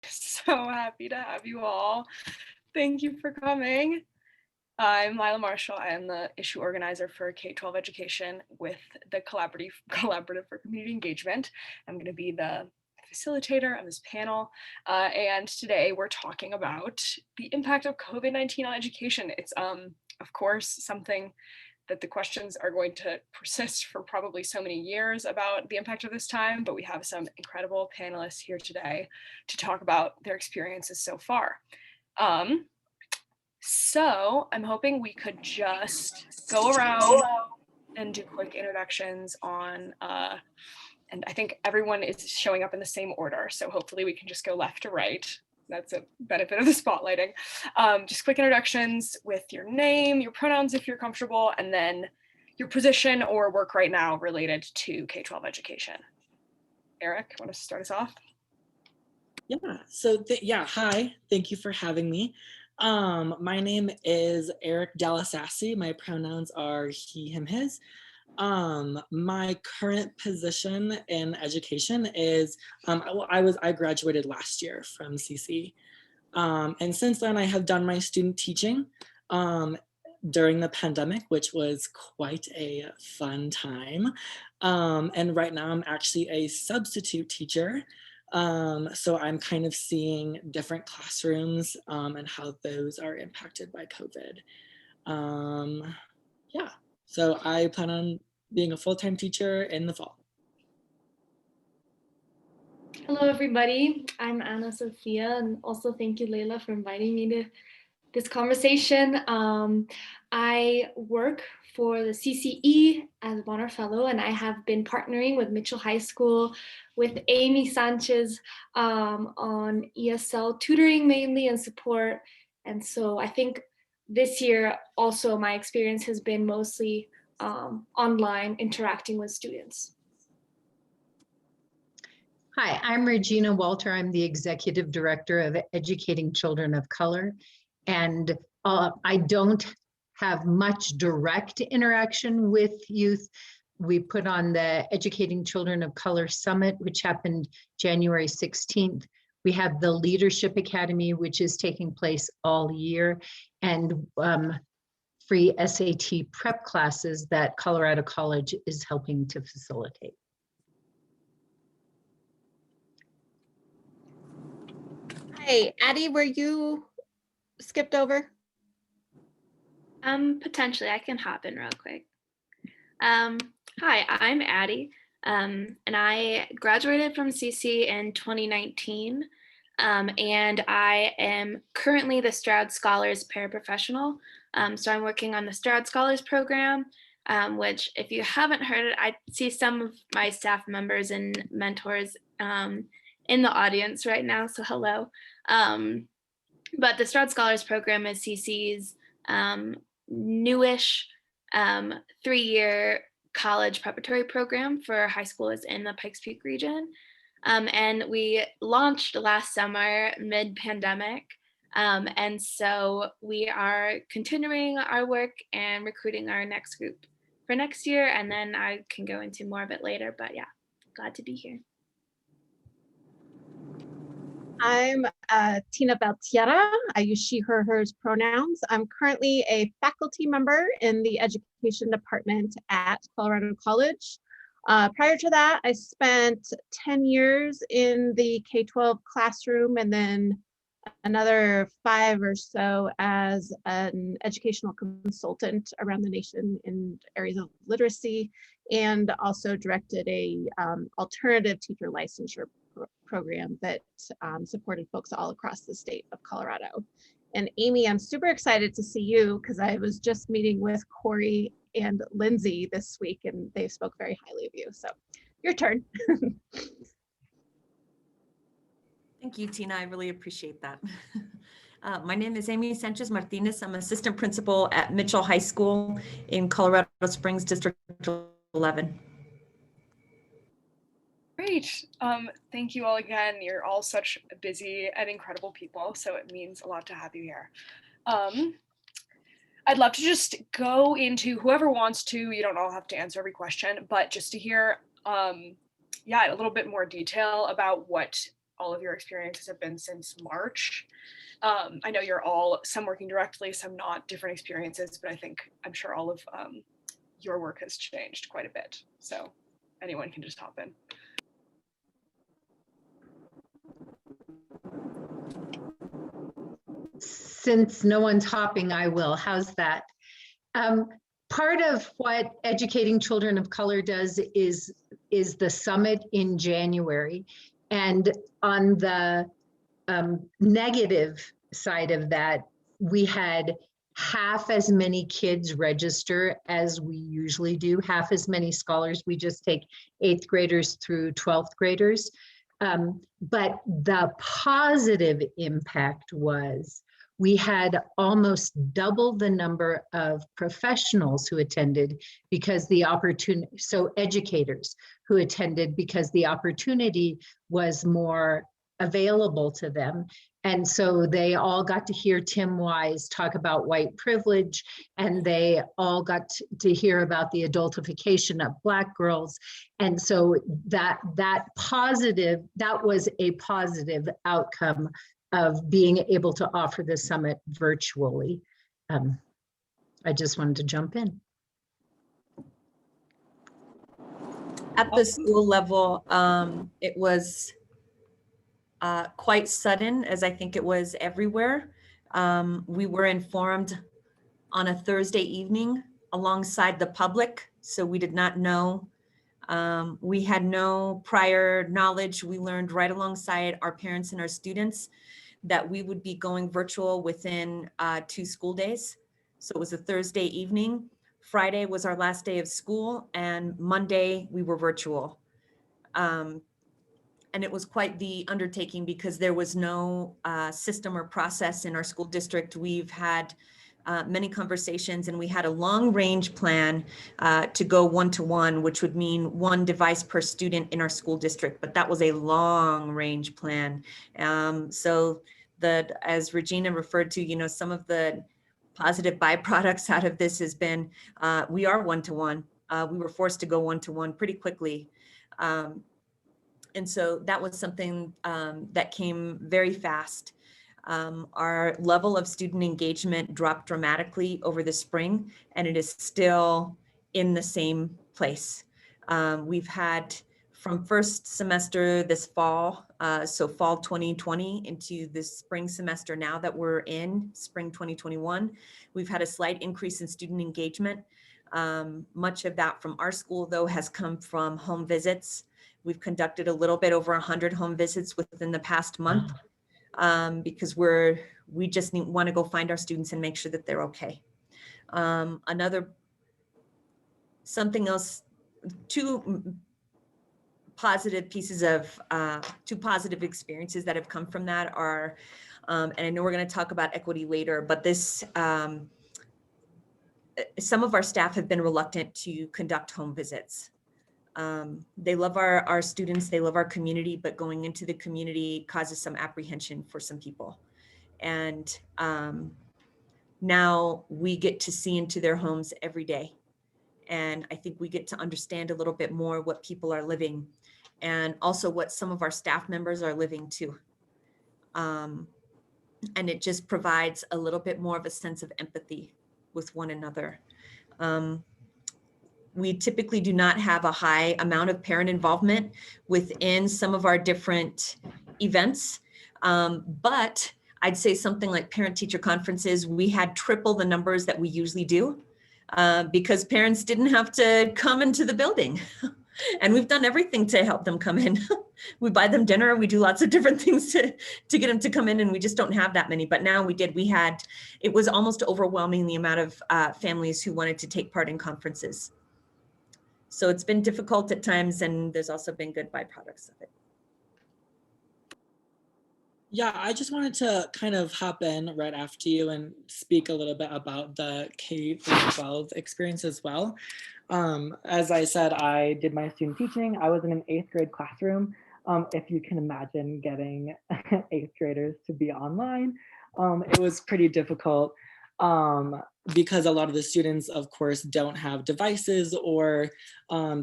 So happy to have you all. Thank you for coming. I'm Milo Marshall. I am the issue organizer for K-12 education with the Collaborative for Community Engagement. I'm going to be the facilitator of this panel. And today we're talking about the impact of COVID-19 on education. It's, of course, something that the questions are going to persist for probably so many years about the impact of this time, but we have some incredible panelists here today to talk about their experiences so far. So I'm hoping we could just go around and do quick introductions on, and I think everyone is showing up in the same order, so hopefully we can just go left to right. That's a benefit of the spotlighting. Just quick introductions with your name, your pronouns if you're comfortable, and then your position or work right now related to K-12 education. Eric, want to start us off? Yeah, hi, thank you for having me. My name is Eric Dallesasse. My pronouns are he, him, his. My current position in education is, I graduated last year from CC. And since then I have done my student teaching during the pandemic, which was quite a fun time. And right now I'm actually a substitute teacher. So I'm kind of seeing different classrooms and how those are impacted by COVID. Yeah, so I plan on being a full-time teacher in the fall. Hello, everybody. I'm Anna Sofia, and also thank you, Laila, for inviting me to this conversation. I work for the CCE as a Bonner Fellow, and I have been partnering with Mitchell High School with Amy Sanchez on ESL tutoring mainly and support. And so I think this year also my experience has been mostly online interacting with students. Hi, I'm Regina Walter. I'm the Executive Director of Educating Children of Color. And I don't have much direct interaction with youth. We put on the Educating Children of Color Summit, which happened January 16th. We have the Leadership Academy, which is taking place all year, and free SAT prep classes that Colorado College is helping to facilitate. Hey, Addie, were you skipped over? Potentially, I can hop in real quick. Hi, I'm Addie, and I graduated from CC in 2019, and I am currently the Stroud Scholars Paraprofessional. So I'm working on the Stroud Scholars Program, which if you haven't heard it, I see some of my staff members and mentors in the audience right now, so hello. But the Stroud Scholars Program is CC's newish 3-year college preparatory program for high schoolers in the Pikes Peak region. And we launched last summer mid-pandemic. And so we are continuing our work and recruiting our next group for next year. And then I can go into more of it later, but yeah, glad to be here. I'm Tina Valtierra. I use she, her, hers pronouns. I'm currently a faculty member in the education department at Colorado College. Prior to that, I spent 10 years in the K-12 classroom and then another 5 or so as an educational consultant around the nation in areas of literacy, and also directed a alternative teacher licensure program that supported folks all across the state of Colorado. And Amy, I'm super excited to see you because I was just meeting with Corey and Lindsay this week and they spoke very highly of you. So your turn. Thank you, Tina. I really appreciate that. My name is Amy Sanchez-Martinez. I'm assistant principal at Mitchell High School in Colorado Springs, District 11. Great. Thank you all again. You're all such busy and incredible people, so it means a lot to have you here. I'd love to just go into whoever wants to. You don't all have to answer every question, but just to hear, a little bit more detail about what all of your experiences have been since March. I know you're all, some working directly, some not, different experiences, but I'm sure all of your work has changed quite a bit. So anyone can just hop in. Since no one's hopping, I will. How's that? Part of what Educating Children of Color does is the summit in January. And on the negative side of that, we had half as many kids register as we usually do, half as many scholars. We just take 8th graders through 12th graders. But the positive impact was we had almost double the number of professionals who attended because the opportunity, so educators who attended because the opportunity was more available to them. And so they all got to hear Tim Wise talk about white privilege, and they all got to hear about the adultification of Black girls. And so that was a positive outcome of being able to offer the summit virtually. I just wanted to jump in. At the school level, it was quite sudden, as I think it was everywhere. We were informed on a Thursday evening alongside the public, so we did not know. We had no prior knowledge. We learned right alongside our parents and our students that we would be going virtual within 2 school days. So it was a Thursday evening. Friday was our last day of school, and Monday we were virtual. And it was quite the undertaking because there was no system or process in our school district. We've had many conversations, and we had a long range plan to go one-to-one, which would mean 1 device per student in our school district, but that was a long range plan. So as Regina referred to, some of the positive byproducts out of this has been, we are one-to-one. We were forced to go one-to-one pretty quickly. And so that was something that came very fast. Our level of student engagement dropped dramatically over the spring, and it is still in the same place. We've had from first semester this fall, so fall 2020 into this spring semester now that we're in, spring 2021, we've had a slight increase in student engagement. Much of that from our school, though, has come from home visits. We've conducted a little bit over 100 home visits within the past month because we just want to go find our students and make sure that they're okay. Something else, 2 positive pieces of, 2 positive experiences that have come from that are, and I know we're going to talk about equity later, but this, some of our staff have been reluctant to conduct home visits. They love our students, they love our community, but going into the community causes some apprehension for some people. And now we get to see into their homes every day. And I think we get to understand a little bit more what people are living and also what some of our staff members are living too. And it just provides a little bit more of a sense of empathy with one another. We typically do not have a high amount of parent involvement within some of our different events, but I'd say something like parent-teacher conferences, we had triple the numbers that we usually do because parents didn't have to come into the building. And we've done everything to help them come in. We buy them dinner, we do lots of different things to get them to come in, and we just don't have that many. But now we did, it was almost overwhelming the amount of families who wanted to take part in conferences. So it's been difficult at times, and there's also been good byproducts of it. Yeah, I just wanted to kind of hop in right after you and speak a little bit about the K-12 experience as well. As I said, I did my student teaching. I was in an 8th grade classroom. If you can imagine getting 8th graders to be online, it was pretty difficult because a lot of the students, of course, don't have devices or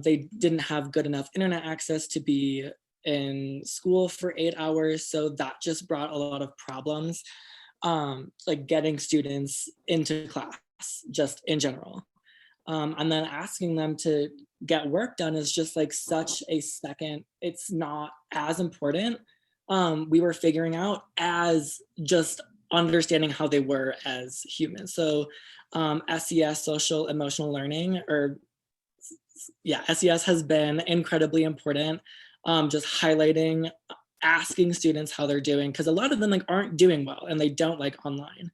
they didn't have good enough internet access to be in school for 8 hours. So that just brought a lot of problems, like getting students into class just in general. And then asking them to get work done is just like such a second, it's not as important. We were figuring out as just understanding how they were as humans. So SES, social emotional learning, or yeah, SES has been incredibly important. Just highlighting, asking students how they're doing, because a lot of them like aren't doing well and they don't like online.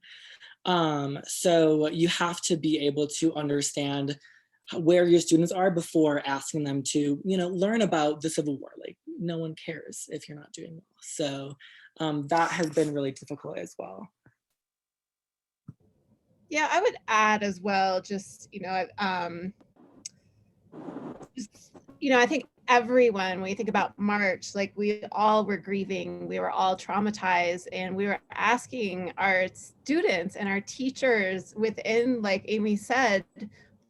So you have to be able to understand where your students are before asking them to, you know, learn about the Civil War. Like no one cares if you're not doing well. So that has been really difficult as well. Yeah, I would add as well, just, I think everyone, when you think about March, like we all were grieving, we were all traumatized, and we were asking our students and our teachers within, like Amy said,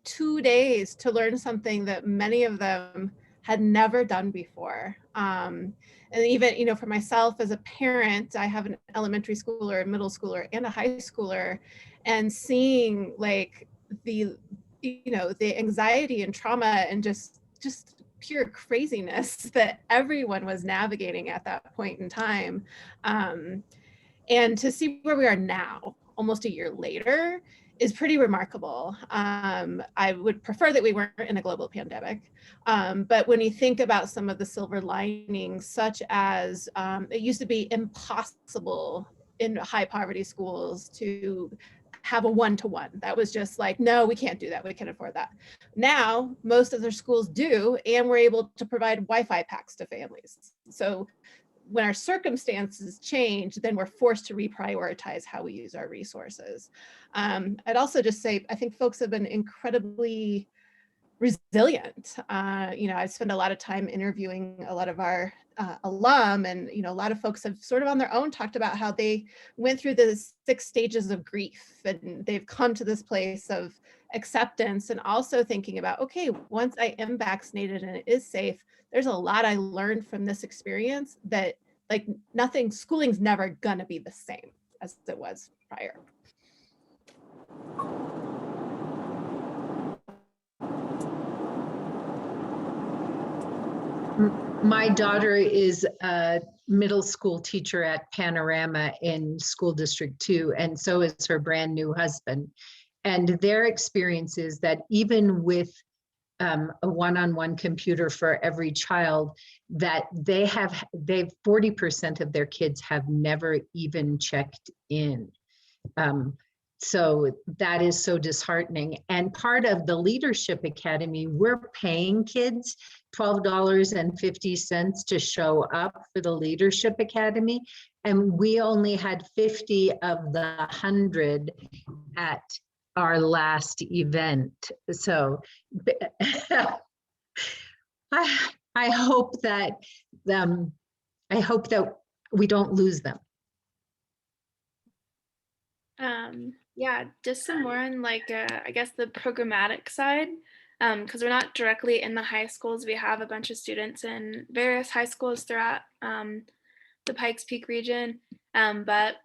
2 days to learn something that many of them had never done before. And even, for myself as a parent, I have an elementary schooler, a middle schooler, and a high schooler, and seeing like the anxiety and trauma and just pure craziness that everyone was navigating at that point in time. And to see where we are now, almost a year later, is pretty remarkable. I would prefer that we weren't in a global pandemic. But when you think about some of the silver linings, such as it used to be impossible in high poverty schools to have a one-to-one. That was just like, no, we can't do that. We can't afford that. Now, most of their schools do, and we're able to provide Wi-Fi packs to families. So when our circumstances change, then we're forced to reprioritize how we use our resources. I'd also just say, I think folks have been incredibly resilient. I spend a lot of time interviewing a lot of our alum, and a lot of folks have sort of on their own talked about how they went through the 6 stages of grief, and they've come to this place of acceptance, and also thinking about, okay, once I am vaccinated and it is safe, there's a lot I learned from this experience that like schooling's never gonna be the same as it was prior. My daughter is a middle school teacher at Panorama in School District 2, and so is her brand new husband. And their experience is that even with a one-on-one computer for every child, that they've 40% of their kids have never even checked in. So that is so disheartening. And part of the Leadership Academy, we're paying kids $12.50 to show up for the Leadership Academy. And we only had 50 of the 100 at our last event. So I hope that we don't lose them. Yeah, just some more on like, I guess the programmatic side, because we're not directly in the high schools. We have a bunch of students in various high schools throughout the Pikes Peak region. But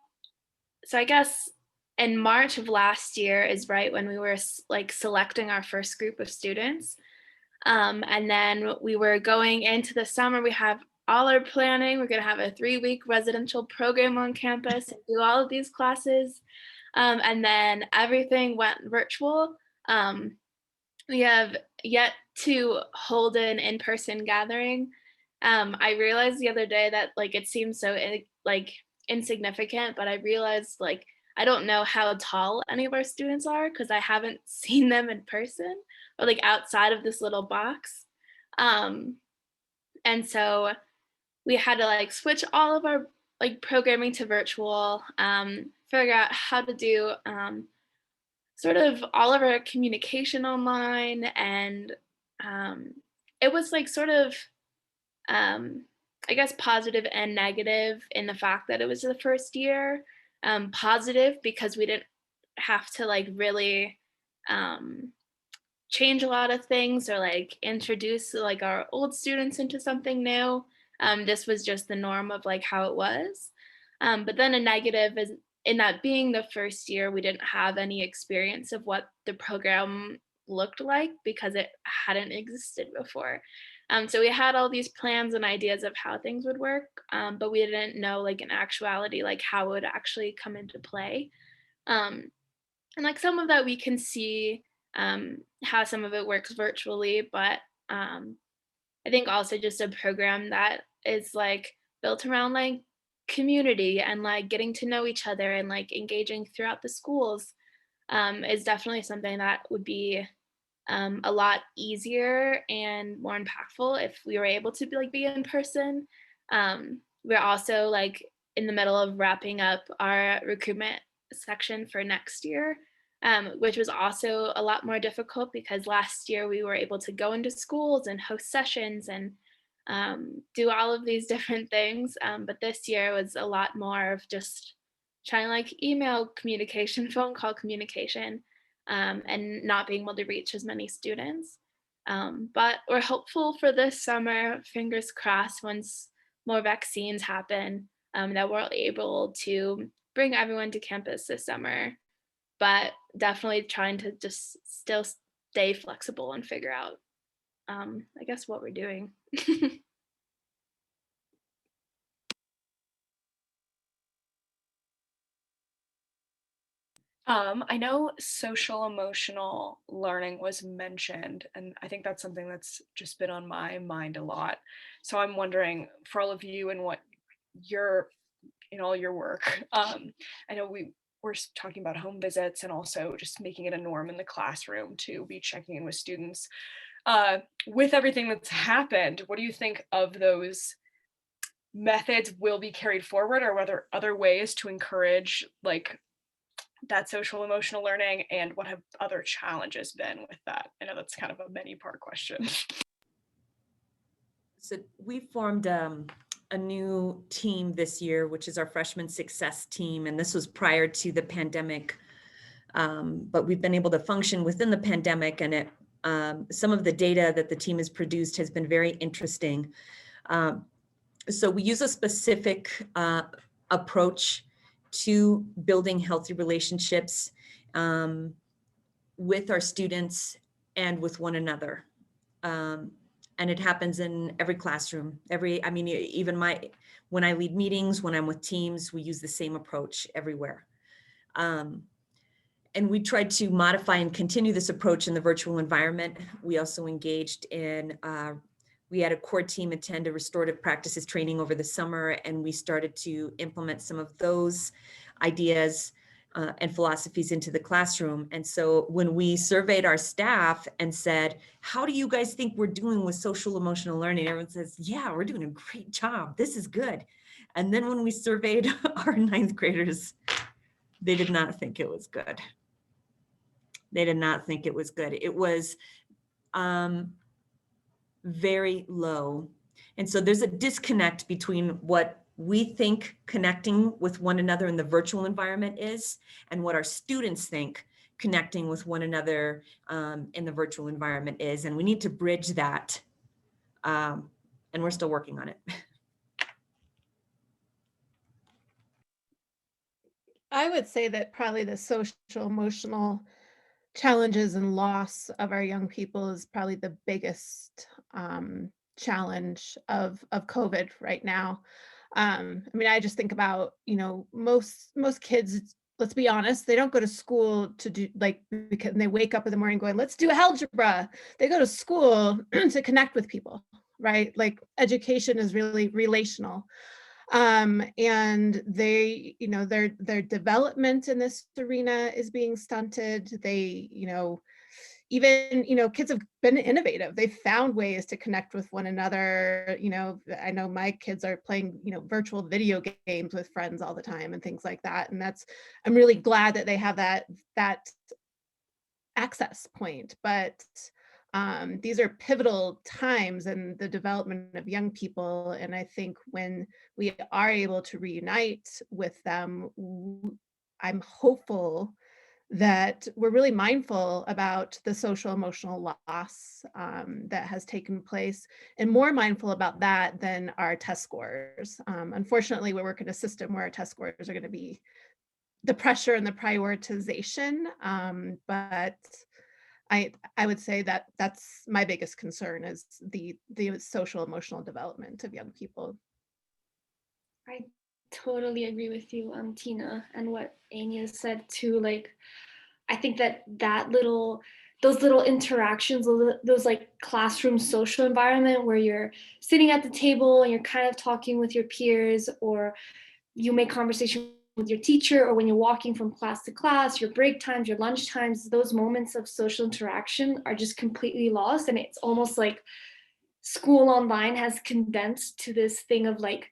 so I guess in March of last year is right when we were like selecting our first group of students. And then we were going into the summer, we have all our planning. We're going to have a 3-week residential program on campus and do all of these classes. And then everything went virtual. We have yet to hold an in-person gathering. I realized the other day that like it seems so insignificant, but I realized like I don't know how tall any of our students are because I haven't seen them in person or like outside of this little box. And so we had to like switch all of our like programming to virtual, figure out how to do sort of all of our communication online. And it was like sort of, I guess, positive and negative in the fact that it was the first year. Positive because we didn't have to like really change a lot of things or like introduce like our old students into something new. this was just the norm of like how it was. But then a negative is in that being the first year, we didn't have any experience of what the program looked like because it hadn't existed before. So we had all these plans and ideas of how things would work, but we didn't know like in actuality, like how it would actually come into play. And like some of that we can see how some of it works virtually, but I think also just a program that is like built around like community and like getting to know each other and like engaging throughout the schools is definitely something that would be a lot easier and more impactful if we were able to be in person. We're also like in the middle of wrapping up our recruitment section for next year, which was also a lot more difficult because last year we were able to go into schools and host sessions and do all of these different things. But this year was a lot more of just trying like email communication, phone call communication, and not being able to reach as many students. But we're hopeful for this summer, fingers crossed, once more vaccines happen, that we're able to bring everyone to campus this summer, but definitely trying to just still stay flexible and figure out, I guess, what we're doing. I know social emotional learning was mentioned, and I think that's something that's just been on my mind a lot. So I'm wondering for all of you and what you're in all your work. I know we're talking about home visits and also just making it a norm in the classroom to be checking in with students. With everything that's happened, what do you think of those methods will be carried forward, or whether other ways to encourage like that social emotional learning, and what have other challenges been with that? I know that's kind of a many part question. So we formed a new team this year, which is our freshman success team. And this was prior to the pandemic. But we've been able to function within the pandemic, and some of the data that the team has produced has been very interesting. So we use a specific approach to building healthy relationships with our students and with one another. And it happens in every classroom. Even when I lead meetings, when I'm with teams, we use the same approach everywhere. And we tried to modify and continue this approach in the virtual environment. We also engaged in, we had a core team attend a restorative practices training over the summer, and we started to implement some of those ideas and philosophies into the classroom. And so when we surveyed our staff and said, how do you guys think we're doing with social emotional learning? Everyone says, yeah, we're doing a great job. This is good. And then when we surveyed our ninth graders, they did not think it was good. They did not think it was good. It was very low. And so there's a disconnect between what we think connecting with one another in the virtual environment is and what our students think connecting with one another in the virtual environment is. And we need to bridge that. And we're still working on it. I would say that probably the social emotional challenges and loss of our young people is probably the biggest challenge of COVID right now. I just think about, most kids, let's be honest, they don't go to school to do because they wake up in the morning going, let's do algebra. They go to school to connect with people, right? Like education is really relational. And they, their development in this arena is being stunted. They, even, kids have been innovative. They've found ways to connect with one another. I know my kids are playing, virtual video games with friends all the time and things like that. And I'm really glad that they have that access point. But these are pivotal times in the development of young people. And I think when we are able to reunite with them, I'm hopeful that we're really mindful about the social emotional loss that has taken place, and more mindful about that than our test scores. Unfortunately, we work in a system where our test scores are going to be the pressure and the prioritization, but I would say that that's my biggest concern, is the social emotional development of young people. I totally agree with you, Tina, and what Amy has said too. Like, I think those little interactions, those like classroom social environment where you're sitting at the table and you're kind of talking with your peers, or you make conversation with your teacher, or when you're walking from class to class, your break times, your lunch times, those moments of social interaction are just completely lost. And it's almost like school online has condensed to this thing of like,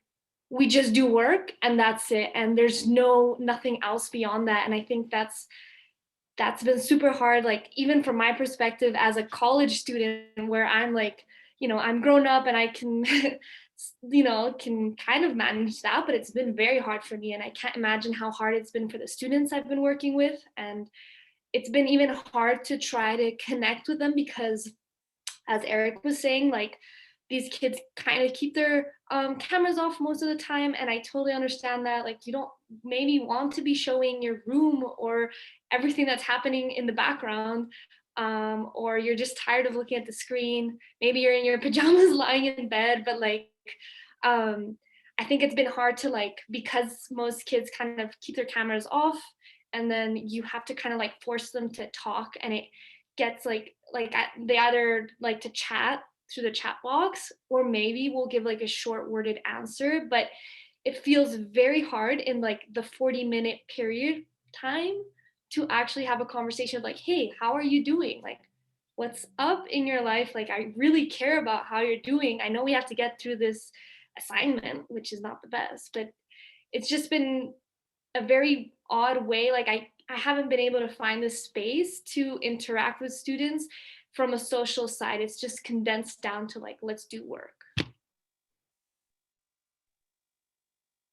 we just do work and that's it. And there's nothing else beyond that. And I think that's been super hard, like even from my perspective as a college student, where I'm like, I'm grown up and I can, can kind of manage that, but it's been very hard for me. And I can't imagine how hard it's been for the students I've been working with. And it's been even hard to try to connect with them because, as Eric was saying, like these kids kind of keep their cameras off most of the time. And I totally understand that. Like, you don't maybe want to be showing your room or everything that's happening in the background, or you're just tired of looking at the screen. Maybe you're in your pajamas lying in bed, but like, I think it's been hard to like, because most kids kind of keep their cameras off, and then you have to kind of like force them to talk, and it gets like they either like to chat through the chat box, or maybe we'll give like a short worded answer, but it feels very hard in like the 40-minute period time to actually have a conversation of like, hey, how are you doing? Like, what's up in your life? Like, I really care about how you're doing. I know we have to get through this assignment, which is not the best, but it's just been a very odd way. Like, I haven't been able to find the space to interact with students from a social side. It's just condensed down to like, let's do work.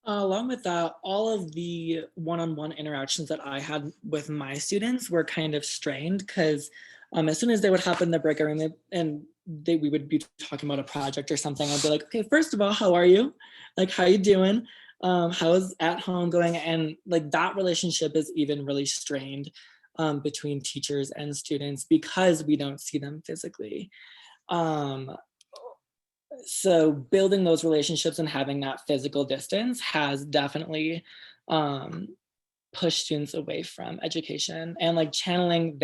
Along with that, all of the one-on-one interactions that I had with my students were kind of strained because as soon as they would hop in the breakout room and we would be talking about a project or something, I'd be like, okay, first of all, how are you? Like, how you doing? How's at home going? And like that relationship is even really strained between teachers and students because we don't see them physically. So building those relationships and having that physical distance has definitely pushed students away from education, and like channeling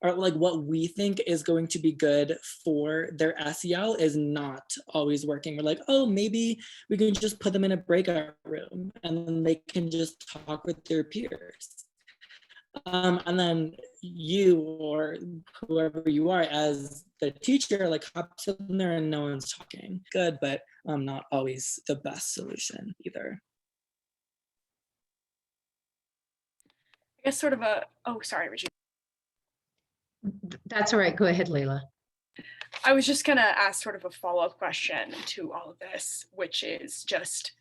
or like what we think is going to be good for their SEL is not always working. We're like, oh, maybe we can just put them in a breakout room and then they can just talk with their peers. And then you or whoever you are as the teacher, like hops in there and no one's talking. Good, but not always the best solution either. I guess sort of oh, sorry, Regina. That's all right. Go ahead, Laila. I was just gonna ask sort of a follow-up question to all of this, which is just,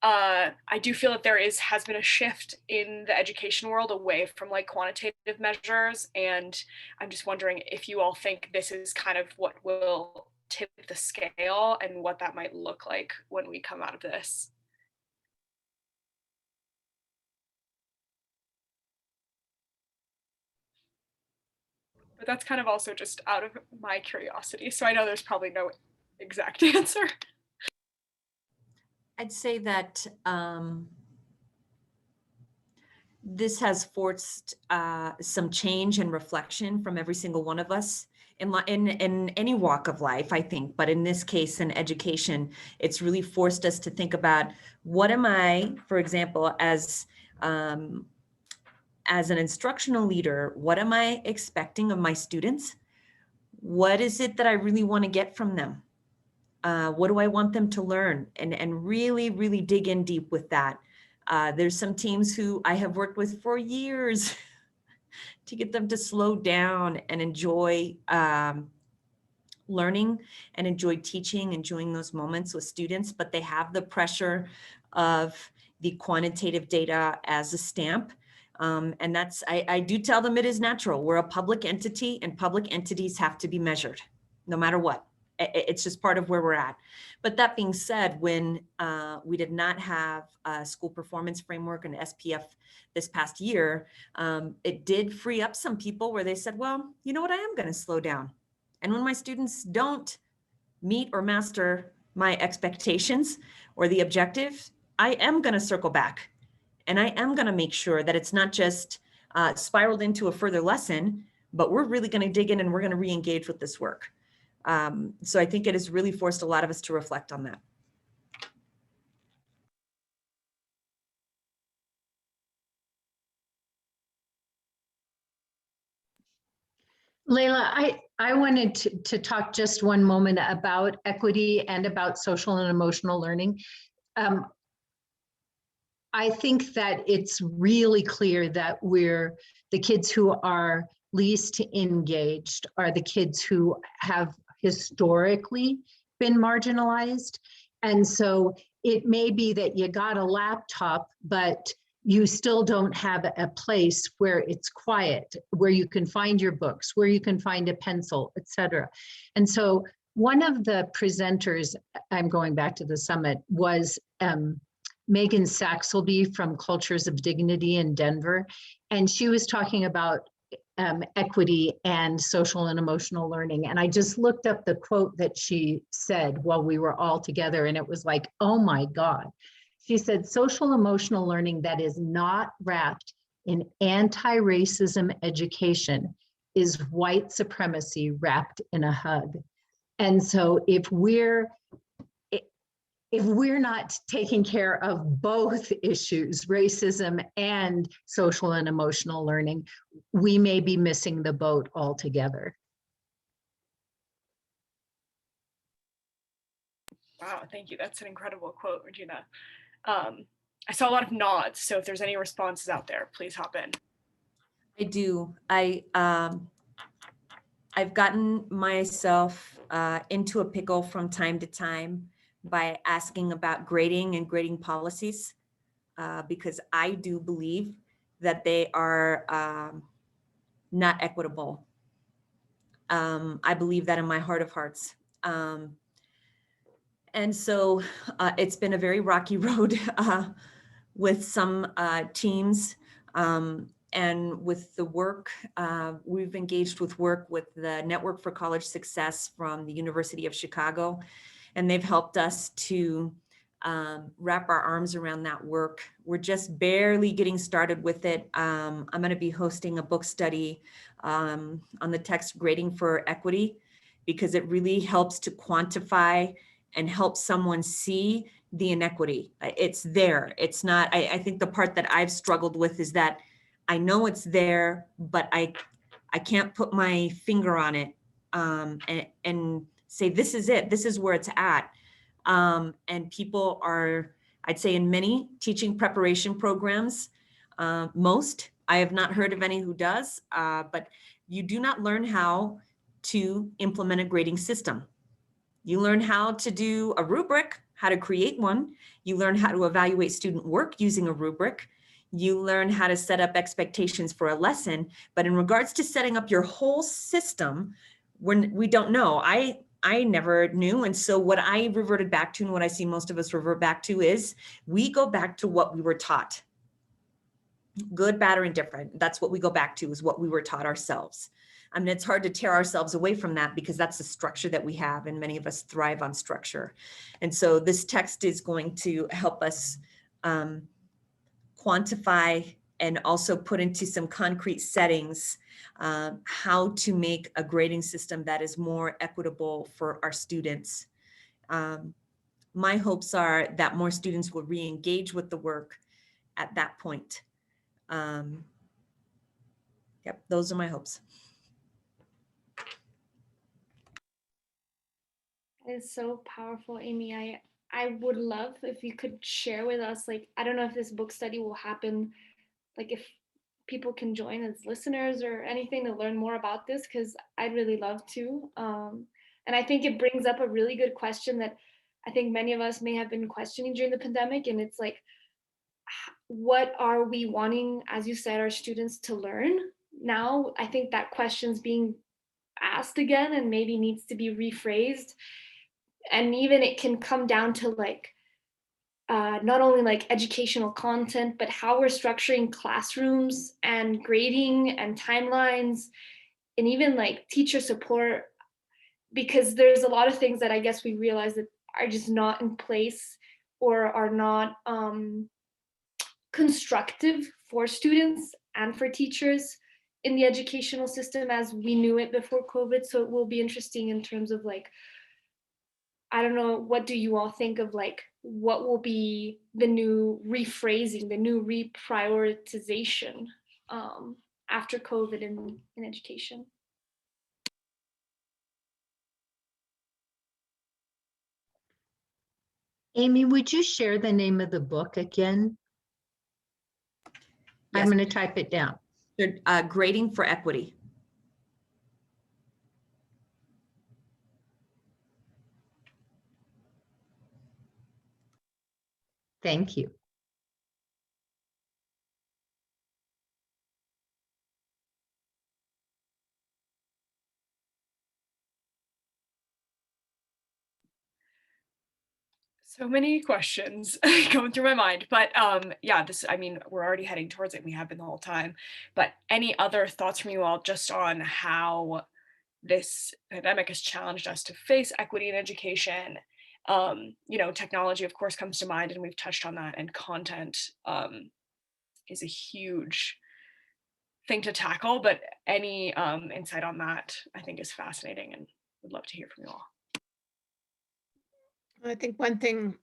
I do feel that there has been a shift in the education world away from like quantitative measures. And I'm just wondering if you all think this is kind of what will tip the scale and what that might look like when we come out of this. But that's kind of also just out of my curiosity. So I know there's probably no exact answer. I'd say that this has forced some change and reflection from every single one of us in any walk of life, I think. But in this case, in education, it's really forced us to think about what am I, for example, as an instructional leader, what am I expecting of my students? What is it that I really want to get from them? What do I want them to learn? And really, really dig in deep with that. There's some teams who I have worked with for years to get them to slow down and enjoy learning and enjoy teaching, enjoying those moments with students, but they have the pressure of the quantitative data as a stamp. And that's, I do tell them it is natural. We're a public entity and public entities have to be measured no matter what. It's just part of where we're at. But that being said, when we did not have a school performance framework and SPF this past year, it did free up some people where they said, well, you know what, I am going to slow down. And when my students don't meet or master my expectations or the objective, I am going to circle back. And I am going to make sure that it's not just spiraled into a further lesson, but we're really going to dig in and we're going to re-engage with this work. So I think it has really forced a lot of us to reflect on that. Laila, I wanted to talk just one moment about equity and about social and emotional learning. I think that it's really clear that the kids who are least engaged are the kids who have historically been marginalized. And so it may be that you got a laptop, but you still don't have a place where it's quiet, where you can find your books, where you can find a pencil, etc. And so one of the presenters, I'm going back to the summit, was Megan Saxelby from Cultures of Dignity in Denver. And she was talking about equity and social and emotional learning. And I just looked up the quote that she said while we were all together, and it was like, oh my God. She said, social emotional learning that is not wrapped in anti-racism education is white supremacy wrapped in a hug. And so if we're not taking care of both issues, racism and social and emotional learning, we may be missing the boat altogether. Wow, thank you. That's an incredible quote, Regina. I saw a lot of nods, so if there's any responses out there, please hop in. I do. I've gotten myself into a pickle from time to time by asking about grading and grading policies, because I do believe that they are not equitable. I believe that in my heart of hearts. And so it's been a very rocky road with some teams and with the work. We've engaged with work with the Network for College Success from the University of Chicago, and they've helped us to wrap our arms around that work. We're just barely getting started with it. I'm going to be hosting a book study on the text Grading for Equity, because it really helps to quantify and help someone see the inequity. It's there. It's not, I think the part that I've struggled with is that I know it's there, but I can't put my finger on it and say, this is it, this is where it's at. And people are, I'd say in many teaching preparation programs, most, I have not heard of any who does, but you do not learn how to implement a grading system. You learn how to do a rubric, how to create one. You learn how to evaluate student work using a rubric. You learn how to set up expectations for a lesson. But in regards to setting up your whole system, we don't know. I never knew. And so what I reverted back to, and what I see most of us revert back to, is we go back to what we were taught. Good, bad, or indifferent. That's what we go back to, is what we were taught ourselves. I mean, it's hard to tear ourselves away from that because that's the structure that we have, and many of us thrive on structure. And so this text is going to help us quantify and also put into some concrete settings how to make a grading system that is more equitable for our students. My hopes are that more students will re-engage with the work at that point. Yep, those are my hopes. It's so powerful, Amy. I would love if you could share with us, like, I don't know if this book study will happen, like if people can join as listeners or anything to learn more about this, because I'd really love to. And I think it brings up a really good question that I think many of us may have been questioning during the pandemic. And it's like, what are we wanting, as you said, our students to learn? Now, I think that question's being asked again and maybe needs to be rephrased. And even it can come down to like, not only like educational content, but how we're structuring classrooms and grading and timelines, and even like teacher support, because there's a lot of things that I guess we realize that are just not in place or are not constructive for students and for teachers in the educational system as we knew it before COVID. So it will be interesting in terms of like, I don't know, what do you all think of like what will be the new rephrasing, the new reprioritization after COVID in education? Amy, would you share the name of the book again? I'm Yes. going to type it down. Grading for Equity. Thank you. So many questions going through my mind, but yeah, I mean, we're already heading towards it. We have been the whole time, but any other thoughts from you all just on how this pandemic has challenged us to face equity in education? You know, technology, of course, comes to mind, and we've touched on that, and content is a huge thing to tackle, but any insight on that, I think, is fascinating, and would love to hear from you all. I think one thing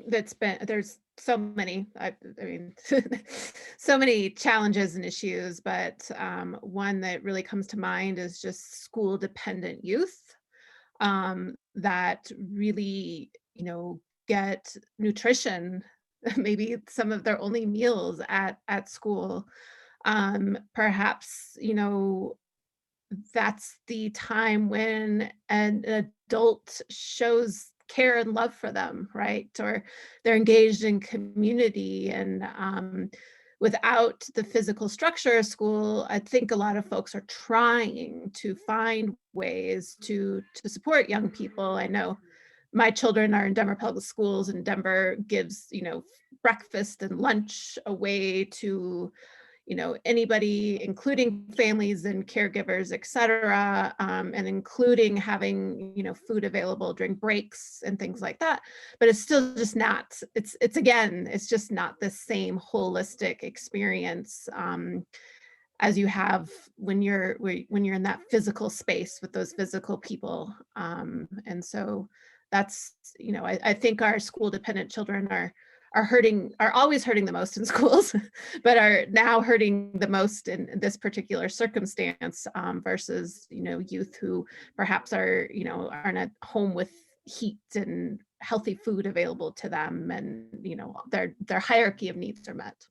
there's so many, I mean, so many challenges and issues, but one that really comes to mind is just school dependent youth that really, you know, get nutrition, maybe some of their only meals at school. Perhaps, you know, that's the time when an adult shows care and love for them, right? Or they're engaged in community. And without the physical structure of school, I think a lot of folks are trying to find ways to support young people. I know my children are in Denver Public Schools, and Denver gives, you know, breakfast and lunch away to, you know, anybody, including families and caregivers, et cetera, and including having, you know, food available during breaks and things like that. But it's still just not, it's again, it's just not the same holistic experience as you have when you're in that physical space with those physical people. And so that's, you know, I think our school dependent children are always hurting the most in schools, but are now hurting the most in this particular circumstance versus, you know, youth who perhaps are, you know, aren't at home with heat and healthy food available to them, and, you know, their hierarchy of needs are met.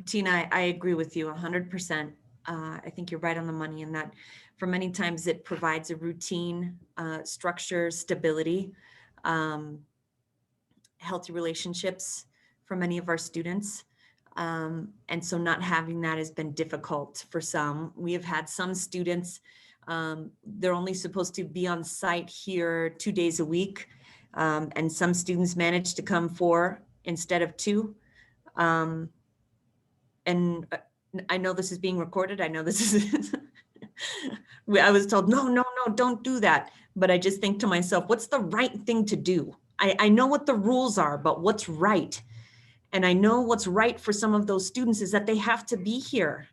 Tina, I agree with you 100%. I think you're right on the money in that for many times it provides a routine, structure, stability, healthy relationships for many of our students. And so not having that has been difficult for some. We have had some students, they're only supposed to be on site here 2 days a week. And some students managed to come 4 instead of 2. And I know this is being recorded. I know this is, I was told, no, don't do that. But I just think to myself, what's the right thing to do? I know what the rules are, but what's right? And I know what's right for some of those students is that they have to be here.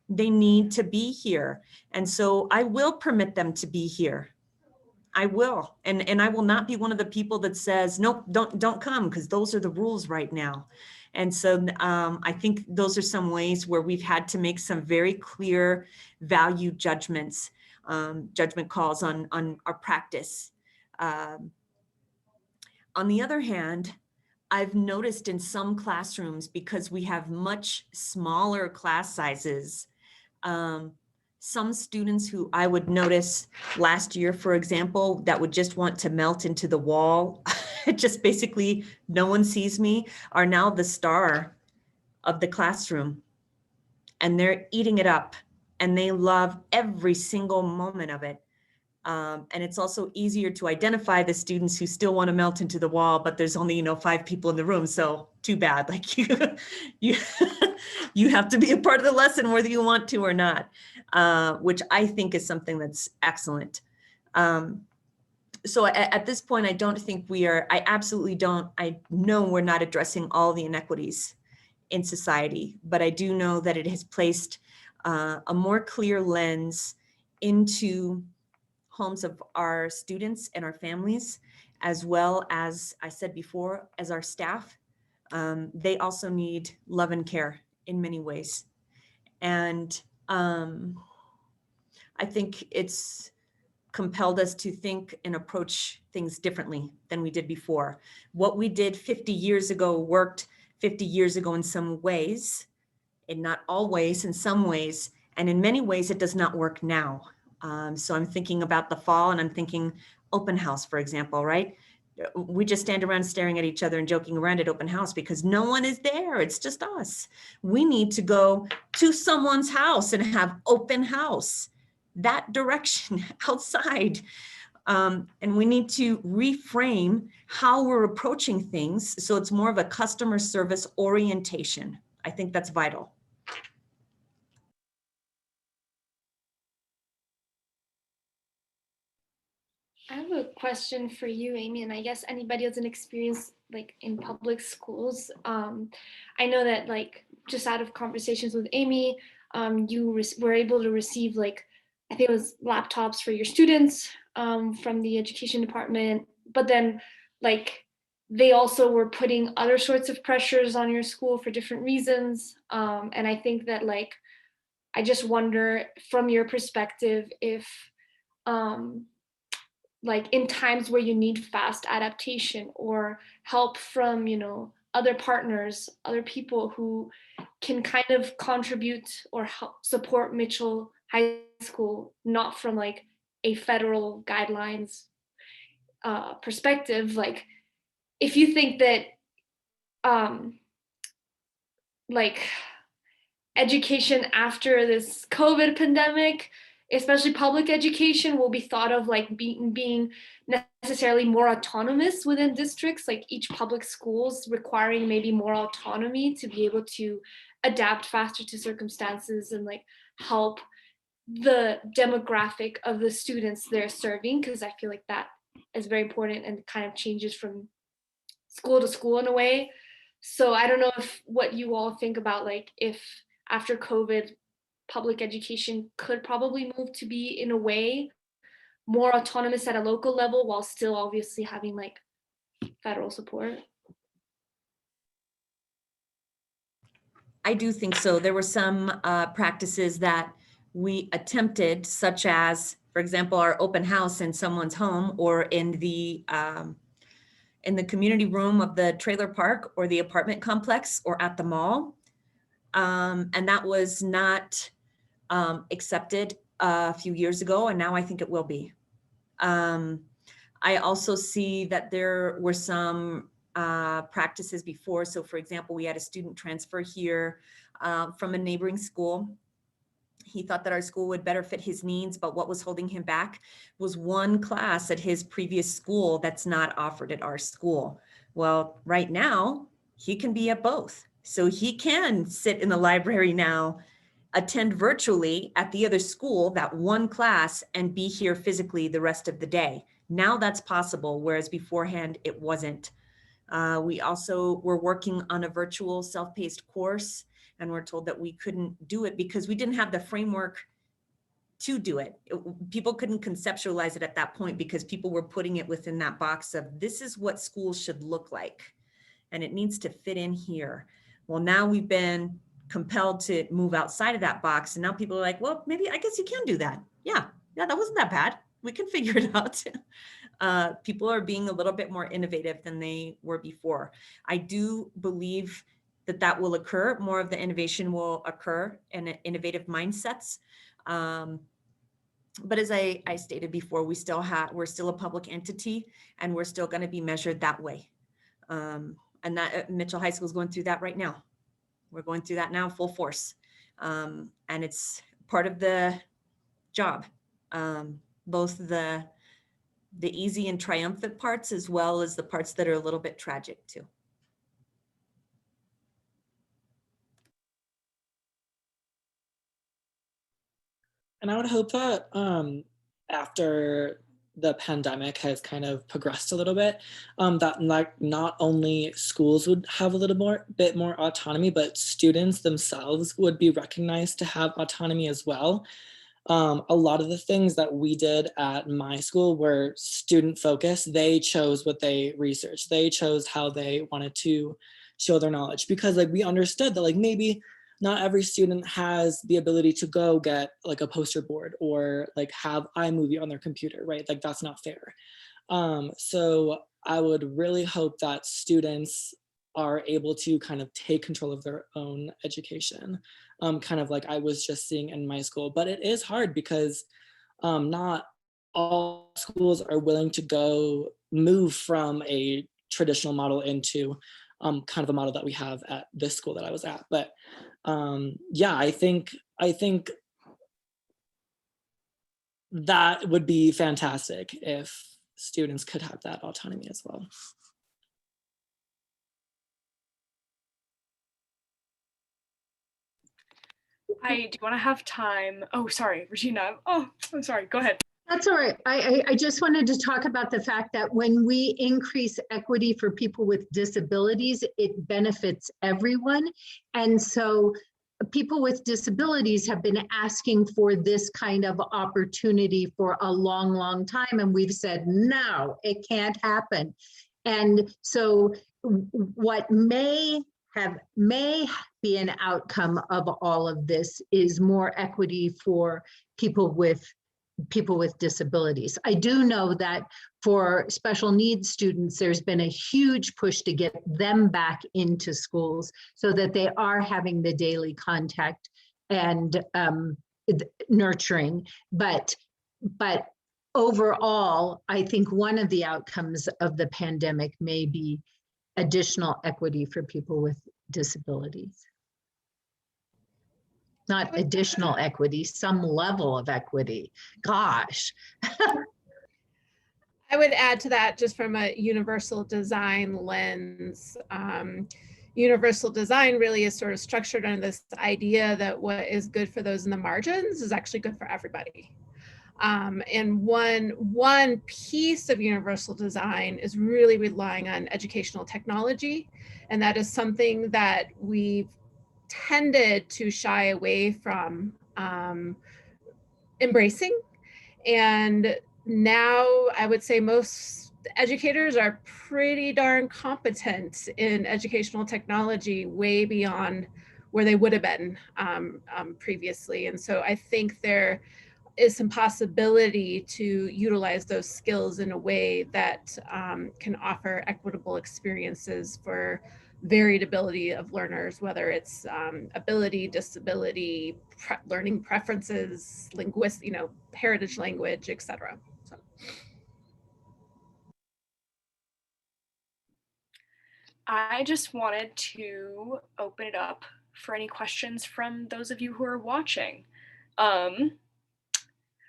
They need to be here. And so I will permit them to be here. I will. And I will not be one of the people that says, nope, don't come, because those are the rules right now. And so I think those are some ways where we've had to make some very clear value judgments, judgment calls on our practice. On the other hand, I've noticed in some classrooms, because we have much smaller class sizes, some students who I would notice last year, for example, that would just want to melt into the wall, just basically no one sees me, are now the star of the classroom. And they're eating it up and they love every single moment of it. And it's also easier to identify the students who still want to melt into the wall, but there's only, 5 people in the room. So too bad, like you have to be a part of the lesson whether you want to or not, which I think is something that's excellent. So at this point, I don't think I absolutely don't, I know we're not addressing all the inequities in society, but I do know that it has placed a more clear lens into homes of our students and our families, as well as I said before, as our staff. They also need love and care in many ways. And I think it's compelled us to think and approach things differently than we did before. What we did 50 years ago worked 50 years ago in some ways, and not always, in some ways, and in many ways it does not work now. So I'm thinking about the fall and I'm thinking open house, for example, right? We just stand around staring at each other and joking around at open house because no one is there. It's just us. We need to go to someone's house and have open house, that direction outside. And we need to reframe how we're approaching things so it's more of a customer service orientation. I think that's vital. I have a question for you, Amy, and I guess anybody has an experience like in public schools. I know that like just out of conversations with Amy, you were able to receive like, I think it was laptops for your students from the education department, but then like they also were putting other sorts of pressures on your school for different reasons. And I think that like, I just wonder from your perspective if like in times where you need fast adaptation or help from, other partners, other people who can kind of contribute or help support Mitchell High School, not from like a federal guidelines perspective. Like if you think that like education after this COVID pandemic, especially public education, will be thought of like being necessarily more autonomous within districts, like each public schools requiring maybe more autonomy to be able to adapt faster to circumstances and like help the demographic of the students they're serving, because I feel like that is very important and kind of changes from school to school in a way. So I don't know if what you all think about like if after COVID, public education could probably move to be in a way more autonomous at a local level while still obviously having like federal support. I do think so. There were some practices that we attempted, such as, for example, our open house in someone's home or in the community room of the trailer park or the apartment complex or at the mall. And that was not accepted a few years ago, and now I think it will be. I also see that there were some practices before. So for example, we had a student transfer here from a neighboring school. He thought that our school would better fit his needs, but what was holding him back was one class at his previous school that's not offered at our school. Well, right now, he can be at both. So he can sit in the library now, attend virtually at the other school, that one class, and be here physically the rest of the day. Now that's possible, whereas beforehand it wasn't. We also were working on a virtual self-paced course, and we're told that we couldn't do it because we didn't have the framework to do it. People couldn't conceptualize it at that point because people were putting it within that box of this is what school should look like, and it needs to fit in here. Well, now we've been compelled to move outside of that box, and now people are like, well, maybe I guess you can do that. Yeah, that wasn't that bad. We can figure it out. People are being a little bit more innovative than they were before. I do believe that that will occur. More of the innovation will occur and innovative mindsets. But as I stated before, we're still a public entity, and we're still going to be measured that way. And that Mitchell High School is going through that right now. We're going through that now full force. And it's part of the job, both the easy and triumphant parts, as well as the parts that are a little bit tragic too. And I would hope that after the pandemic has kind of progressed a little bit, that like not only schools would have a little bit more autonomy, but students themselves would be recognized to have autonomy as well. A lot of the things that we did at my school were student focused. They chose what they researched. They chose how they wanted to show their knowledge, because like we understood that like maybe not every student has the ability to go get like a poster board or like have iMovie on their computer, right? Like that's not fair. So I would really hope that students are able to kind of take control of their own education, kind of like I was just seeing in my school. But it is hard because not all schools are willing to move from a traditional model into kind of a model that we have at this school that I was at. But yeah, I think that would be fantastic if students could have that autonomy as well. I do want to have time. Oh, sorry, Regina. Oh, I'm sorry. Go ahead. That's all right. I just wanted to talk about the fact that when we increase equity for people with disabilities, it benefits everyone. And so people with disabilities have been asking for this kind of opportunity for a long, long time. And we've said, no, it can't happen. And so what may be an outcome of all of this is more equity for people with disabilities. I do know that for special needs students, there's been a huge push to get them back into schools so that they are having the daily contact and nurturing. But overall, I think one of the outcomes of the pandemic may be additional equity for people with disabilities. Not additional equity, some level of equity. Gosh. I would add to that just from a universal design lens. Universal design really is sort of structured under this idea that what is good for those in the margins is actually good for everybody. And one piece of universal design is really relying on educational technology. And that is something that we've tended to shy away from embracing. And now I would say most educators are pretty darn competent in educational technology, way beyond where they would have been previously. And so I think there is some possibility to utilize those skills in a way that can offer equitable experiences for varied ability of learners, whether it's ability, disability, learning preferences, heritage language, etc. So. I just wanted to open it up for any questions from those of you who are watching.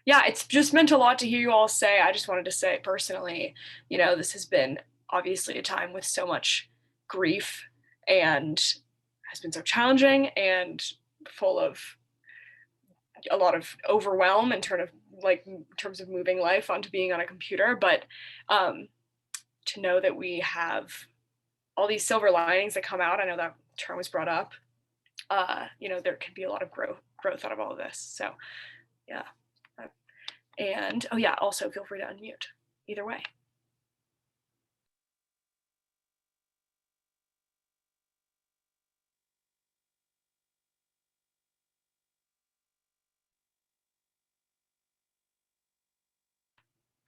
Yeah, it's just meant a lot to hear you all say. I just wanted to say personally, this has been obviously a time with so much grief and has been so challenging and full of a lot of overwhelm in terms of moving life onto being on a computer. But to know that we have all these silver linings that come out, I know that term was brought up, there can be a lot of growth out of all of this. So yeah. And oh yeah, also feel free to unmute either way.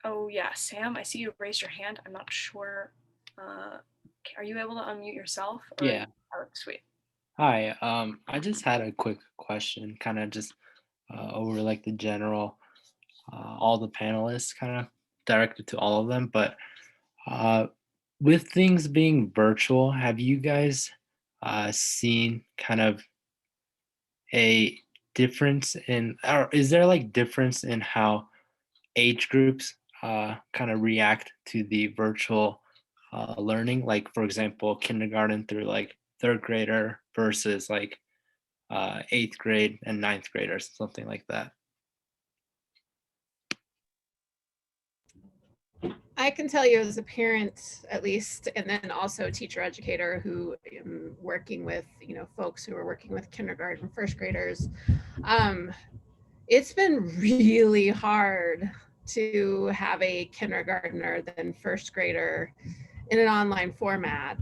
Oh yeah, Sam, I see you raised your hand. I'm not sure. Are you able to unmute yourself? Yeah. Sweet. Hi. I just had a quick question, kind of just over like the general, all the panelists, kind of directed to all of them. But with things being virtual, have you guys seen kind of a difference in, or is there like difference in how age groups kind of react to the virtual learning? Like, for example, kindergarten through like third grader versus like eighth grade and ninth graders, something like that. I can tell you as a parent, at least, and then also a teacher educator who am working with, folks who are working with kindergarten, first graders. It's been really hard to have a kindergartner than first grader in an online format.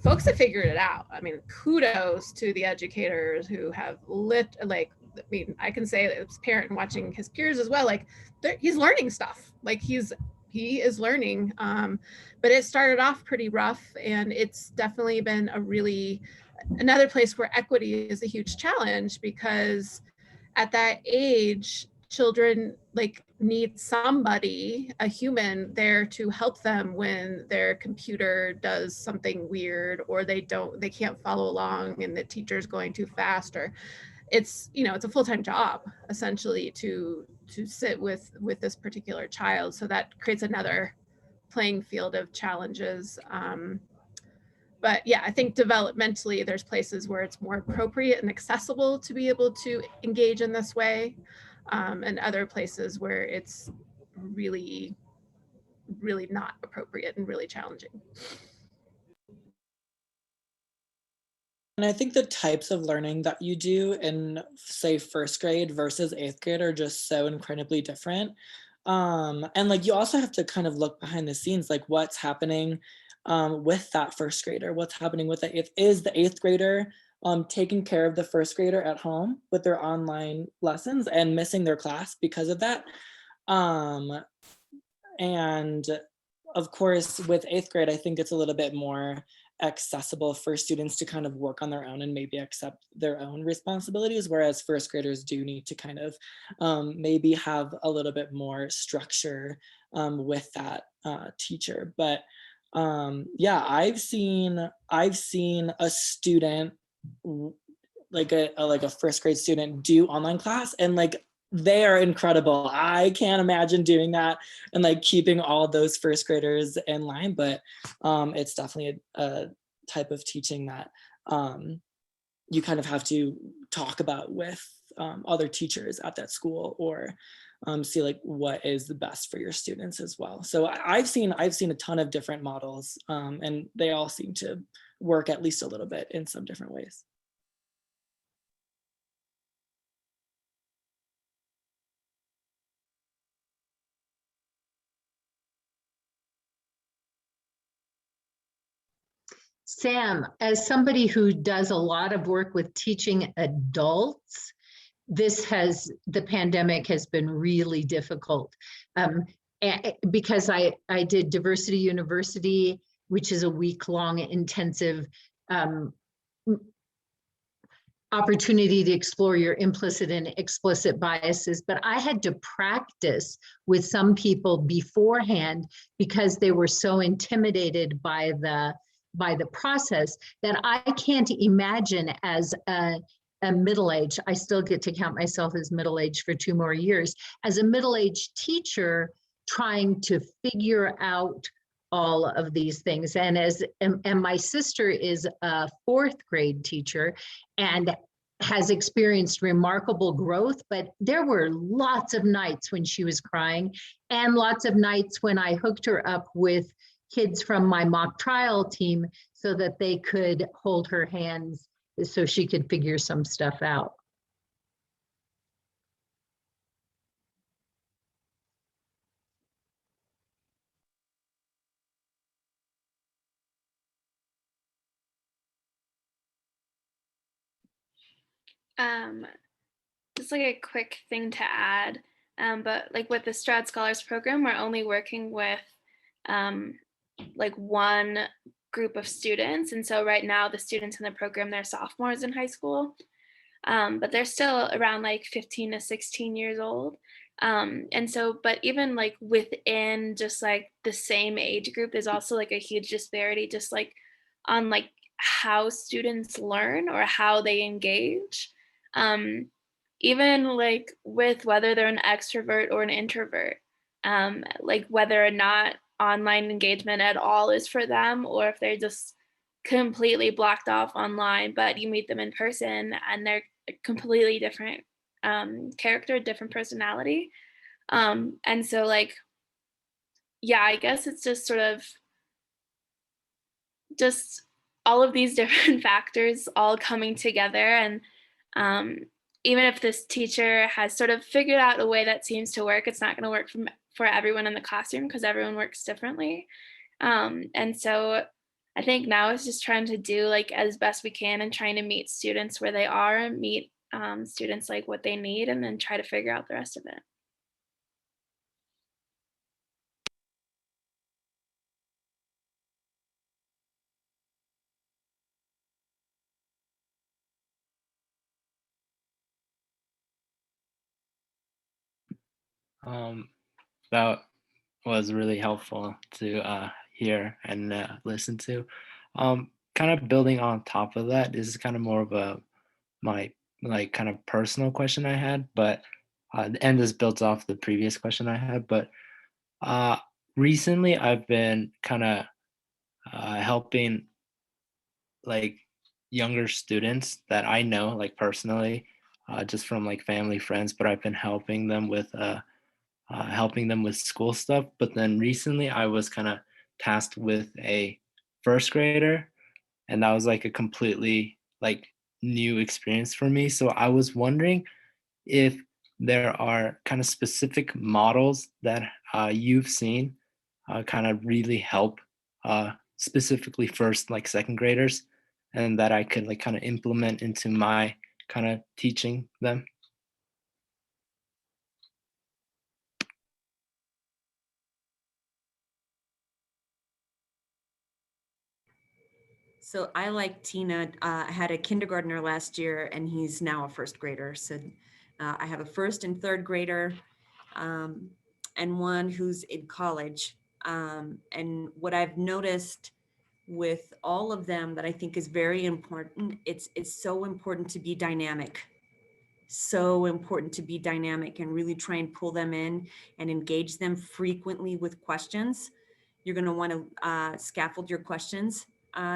Folks have figured it out. I mean, kudos to the educators who have I can say that as a parent watching his peers as well, like he's learning stuff. Like he is learning, but it started off pretty rough, and it's definitely been another place where equity is a huge challenge, because at that age, children need somebody, a human, there to help them when their computer does something weird, or they can't follow along and the teacher's going too fast, or it's a full-time job essentially to sit with this particular child. So that creates another playing field of challenges. But yeah, I think developmentally, there's places where it's more appropriate and accessible to be able to engage in this way, and other places where it's really, really not appropriate and really challenging. And I think the types of learning that you do in, say, first grade versus eighth grade are just so incredibly different. And like you also have to kind of look behind the scenes, like what's happening with that first grader, what's happening with the eighth. Is the eighth grader taking care of the first grader at home with their online lessons and missing their class because of that? And of course, with eighth grade, I think it's a little bit more accessible for students to kind of work on their own and maybe accept their own responsibilities, whereas first graders do need to kind of maybe have a little bit more structure with that teacher. But yeah, I've seen a student, like a first grade student, do online class, and like they are incredible. I can't imagine doing that and like keeping all those first graders in line, but it's definitely a type of teaching that you kind of have to talk about with other teachers at that school, or see like what is the best for your students as well. So I've seen a ton of different models, and they all seem to work at least a little bit in some different ways. Sam, as somebody who does a lot of work with teaching adults, the pandemic has been really difficult, because I did Diversity University, which is a week-long intensive opportunity to explore your implicit and explicit biases, but I had to practice with some people beforehand because they were so intimidated by the process that I can't imagine as a middle-aged, I still get to count myself as middle-aged for 2 more years, as a middle-aged teacher trying to figure out all of these things. And my sister is a 4th grade teacher and has experienced remarkable growth, but there were lots of nights when she was crying, and lots of nights when I hooked her up with kids from my mock trial team so that they could hold her hands so she could figure some stuff out. Just like a quick thing to add, but like with the Stroud Scholars Program, we're only working with like one group of students. And so right now the students in the program, they're sophomores in high school. but they're still around like 15 to 16 years old. And so, but even like within just like the same age group, there's also like a huge disparity just like on like how students learn or how they engage. Even like with whether they're an extrovert or an introvert, like whether or not online engagement at all is for them, or if they're just completely blocked off online, but you meet them in person and they're a completely different character, different personality. And so like, yeah, I guess it's just sort of just all of these different factors all coming together. And even if this teacher has sort of figured out a way that seems to work, it's not going to work for everyone in the classroom because everyone works differently. And so I think now it's just trying to do like as best we can and trying to meet students where they are and meet students like what they need, and then try to figure out the rest of it. That was really helpful to hear and listen to. Kind of building on top of that, this is kind of more of my like kind of personal question I had, but and this builds off the previous question I had. But uh, recently, I've been kind of helping like younger students that I know like personally, just from like family friends. But I've been helping them with school stuff. But then recently I was kind of tasked with a first grader, and that was like a completely like new experience for me. So I was wondering if there are kind of specific models that you've seen kind of really help specifically first like second graders, and that I could like kind of implement into my kind of teaching them. So I like Tina. I had a kindergartner last year and he's now a first grader. So I have a first and third grader and one who's in college. And what I've noticed with all of them that I think is very important, it's so important to be dynamic. So important to be dynamic and really try and pull them in and engage them frequently with questions. You're going to want to scaffold your questions,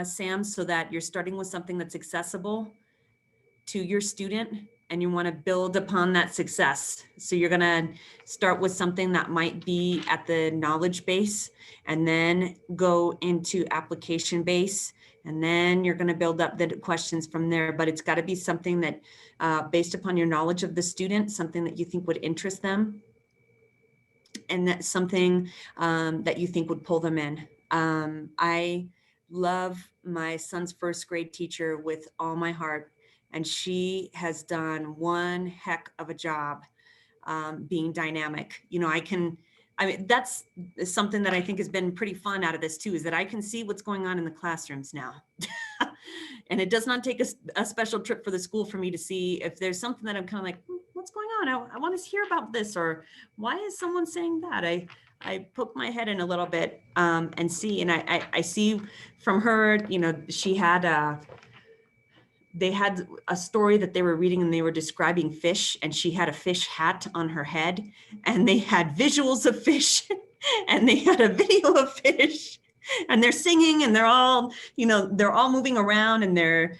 Sam, so that you're starting with something that's accessible to your student and you want to build upon that success. So you're going to start with something that might be at the knowledge base and then go into application base. And then you're going to build up the questions from there. But it's got to be something that based upon your knowledge of the student, something that you think would interest them. And that's something that you think would pull them in. I love my son's first grade teacher with all my heart. And she has done one heck of a job being dynamic. You know, that's something that I think has been pretty fun out of this too, is that I can see what's going on in the classrooms now. And it does not take a special trip for the school for me to see if there's something that I'm kind of like, what's going on? I want to hear about this, or why is someone saying that? I poke my head in a little bit and see, and I see from her, you know, they had a story that they were reading and they were describing fish, and she had a fish hat on her head, and they had visuals of fish and they had a video of fish, and they're singing and they're all, you know, they're all moving around and they're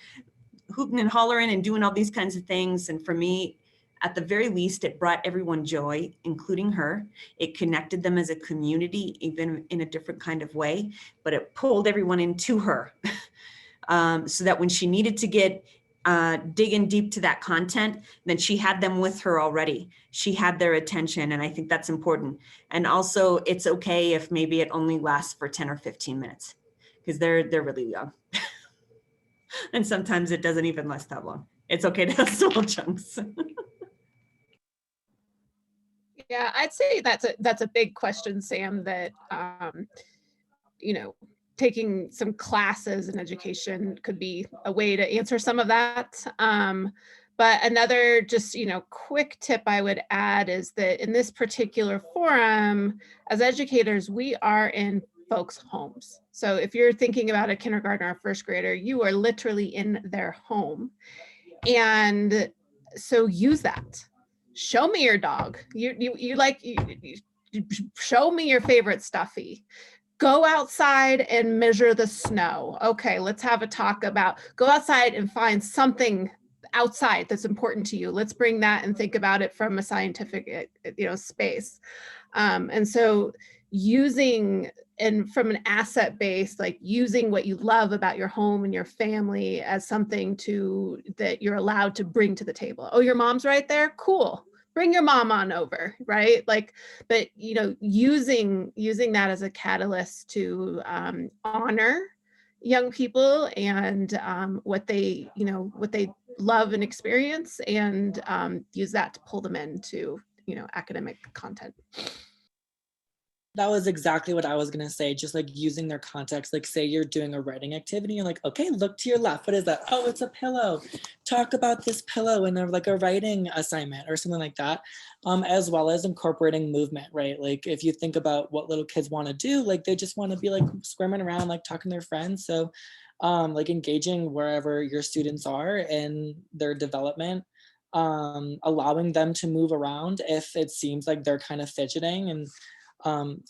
hooting and hollering and doing all these kinds of things. And for me, at the very least, it brought everyone joy, including her. It connected them as a community, even in a different kind of way, but it pulled everyone into her. So that when she needed to get digging deep to that content, then she had them with her already. She had their attention, and I think that's important. And also, it's okay if maybe it only lasts for 10 or 15 minutes, because they're really young. And sometimes it doesn't even last that long. It's okay to have small chunks. Yeah, I'd say that's a big question, Sam, that you know, taking some classes in education could be a way to answer some of that. But another just, quick tip I would add is that in this particular forum, as educators, we are in folks' homes. So if you're thinking about a kindergartner or first grader, you are literally in their home. And so use that. Show me your dog. Show me your favorite stuffy. Go outside and measure the snow. Okay, let's have a talk about, go outside and find something outside that's important to you. Let's bring that and think about it from a scientific, space. And so using, and from an asset base, like using what you love about your home and your family as something that you're allowed to bring to the table. Oh, your mom's right there? Cool. Bring your mom on over, right? But using that as a catalyst to honor young people and what they love and experience, and use that to pull them into academic content. That was exactly what I was going to say. Just like using their context, like say you're doing a writing activity, you're like, okay, look to your left. What is that? Oh, it's a pillow. Talk about this pillow in like a writing assignment or something like that. As well as incorporating movement, right? Like if you think about what little kids want to do, like they just want to be like squirming around, like talking to their friends. So like engaging wherever your students are in their development, allowing them to move around if it seems like they're kind of fidgeting, and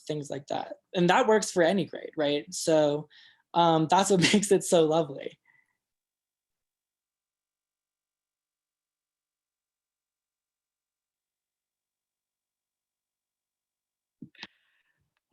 things like that. And that works for any grade, right? So that's what makes it so lovely.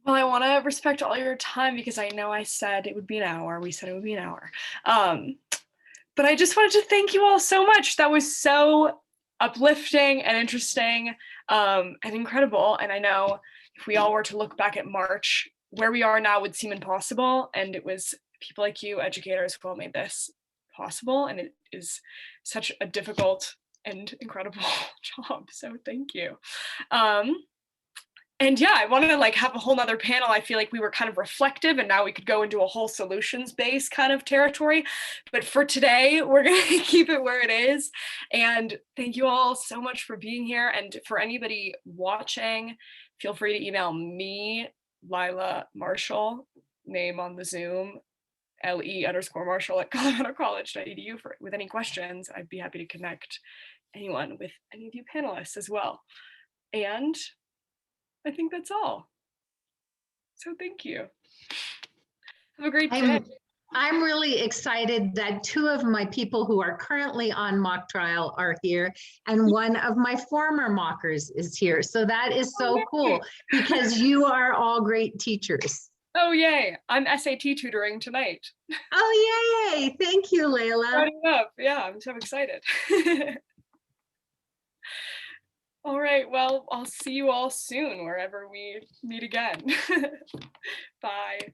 Well, I want to respect all your time because I know I said it would be an hour. We said it would be an hour. But I just wanted to thank you all so much. That was so uplifting and interesting and incredible. And I know if we all were to look back at March, where we are now would seem impossible. And it was people like you, educators, who all made this possible. And it is such a difficult and incredible job. So thank you. And yeah, I want to have a whole nother panel. I feel like we were kind of reflective and now we could go into a whole solutions-based kind of territory. But for today, we're going to keep it where it is. And thank you all so much for being here. And for anybody watching, feel free to email me, Laila Marshall, name on the Zoom, le_marshall@coloradocollege.edu with any questions. I'd be happy to connect anyone with any of you panelists as well. And I think that's all. So thank you. Have a great day. I'm really excited that two of my people who are currently on mock trial are here, and one of my former mockers is here. So that is so cool because you are all great teachers. Oh, yay. I'm SAT tutoring tonight. Oh, yay. Thank you, Laila. Starting up. Yeah, I'm so excited. All right, well, I'll see you all soon, wherever we meet again. Bye.